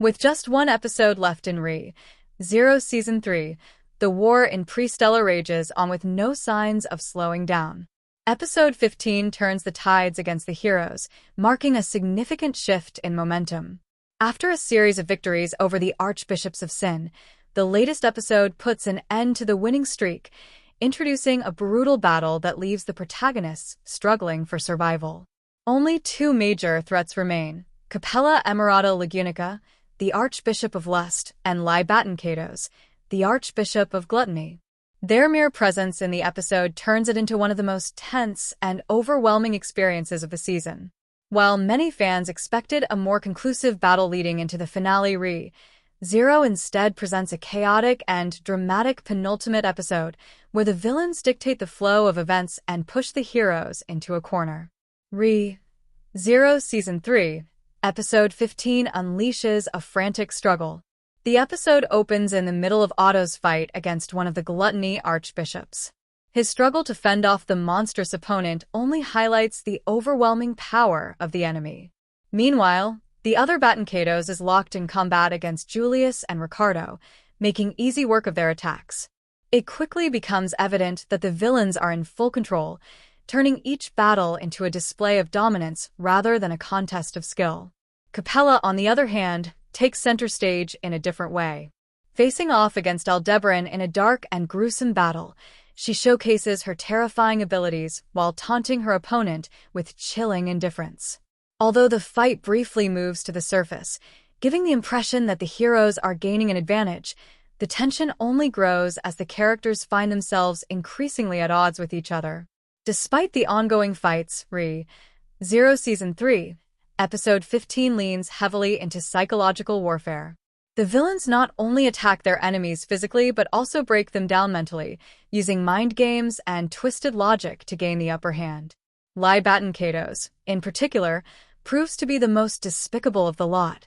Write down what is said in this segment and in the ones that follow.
With just one episode left in Zero Season 3, the war in Pre-Stellar rages on with no signs of slowing down. Episode 15 turns the tides against the heroes, marking a significant shift in momentum. After a series of victories over the Archbishops of Sin, the latest episode puts an end to the winning streak, introducing a brutal battle that leaves the protagonists struggling for survival. Only two major threats remain: Capella Emerata Lagunica, the Archbishop of Lust, and Libatankatos, the Archbishop of Gluttony. Their mere presence in the episode turns it into one of the most tense and overwhelming experiences of the season. While many fans expected a more conclusive battle leading into the finale, Zero instead presents a chaotic and dramatic penultimate episode where the villains dictate the flow of events and push the heroes into a corner. Zero Season 3, Episode 15 unleashes a frantic struggle. The episode opens in the middle of Otto's fight against one of the Gluttony archbishops. His struggle to fend off the monstrous opponent only highlights the overwhelming power of the enemy. Meanwhile, the other Batankatos is locked in combat against Julius and Ricardo, making easy work of their attacks. It quickly becomes evident that the villains are in full control, turning each battle into a display of dominance rather than a contest of skill. Capella, on the other hand, takes center stage in a different way. Facing off against Aldebaran in a dark and gruesome battle, she showcases her terrifying abilities while taunting her opponent with chilling indifference. Although the fight briefly moves to the surface, giving the impression that the heroes are gaining an advantage, the tension only grows as the characters find themselves increasingly at odds with each other. Despite the ongoing fights, Zero Season 3, Episode 15 leans heavily into psychological warfare. The villains not only attack their enemies physically but also break them down mentally, using mind games and twisted logic to gain the upper hand. Libatankatos, in particular, proves to be the most despicable of the lot,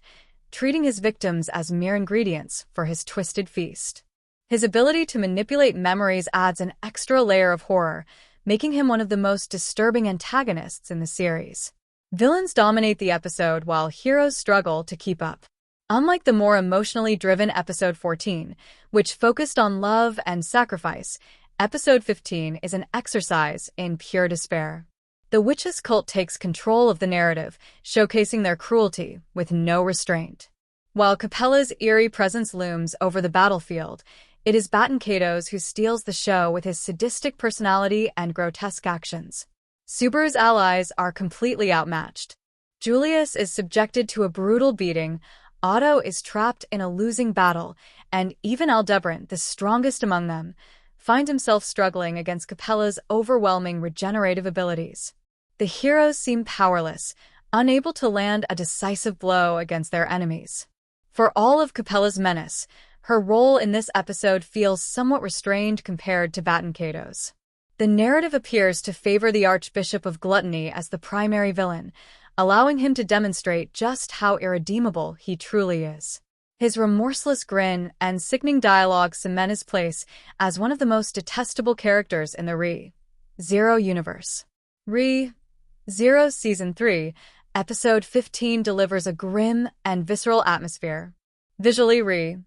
treating his victims as mere ingredients for his twisted feast. His ability to manipulate memories adds an extra layer of horror, making him one of the most disturbing antagonists in the series. Villains dominate the episode while heroes struggle to keep up. Unlike the more emotionally driven Episode 14, which focused on love and sacrifice, Episode 15 is an exercise in pure despair. The witches' cult takes control of the narrative, showcasing their cruelty with no restraint. While Capella's eerie presence looms over the battlefield, it is Batankatos who steals the show with his sadistic personality and grotesque actions. Subaru's allies are completely outmatched. Julius is subjected to a brutal beating, Otto is trapped in a losing battle, and even Aldebaran, the strongest among them, finds himself struggling against Capella's overwhelming regenerative abilities. The heroes seem powerless, unable to land a decisive blow against their enemies. For all of Capella's menace, her role in this episode feels somewhat restrained compared to Batankatos. The narrative appears to favor the Archbishop of Gluttony as the primary villain, allowing him to demonstrate just how irredeemable he truly is. His remorseless grin and sickening dialogue cement his place as one of the most detestable characters in the Zero universe. Zero Season 3, Episode 15 delivers a grim and visceral atmosphere. Visually,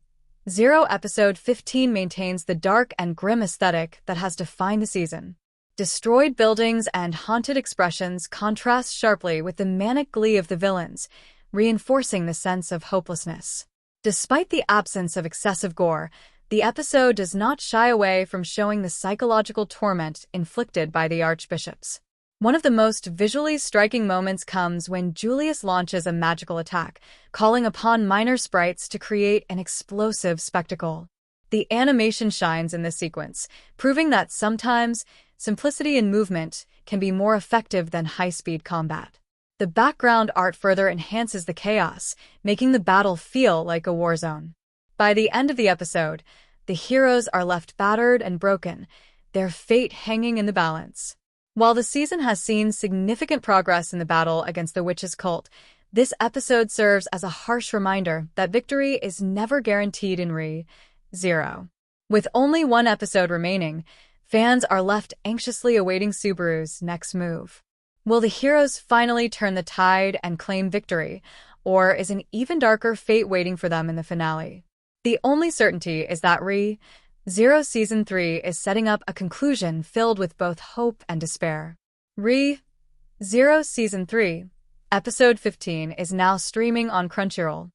Zero Episode 15 maintains the dark and grim aesthetic that has defined the season. Destroyed buildings and haunted expressions contrast sharply with the manic glee of the villains, reinforcing the sense of hopelessness. Despite the absence of excessive gore, the episode does not shy away from showing the psychological torment inflicted by the archbishops. One of the most visually striking moments comes when Julius launches a magical attack, calling upon minor sprites to create an explosive spectacle. The animation shines in this sequence, proving that sometimes simplicity in movement can be more effective than high-speed combat. The background art further enhances the chaos, making the battle feel like a war zone. By the end of the episode, the heroes are left battered and broken, their fate hanging in the balance. While the season has seen significant progress in the battle against the witches' cult, this episode serves as a harsh reminder that victory is never guaranteed in Zero. With only one episode remaining, fans are left anxiously awaiting Subaru's next move. Will the heroes finally turn the tide and claim victory, or is an even darker fate waiting for them in the finale? The only certainty is that Zero Season 3 is setting up a conclusion filled with both hope and despair. Zero Season 3, Episode 15 is now streaming on Crunchyroll.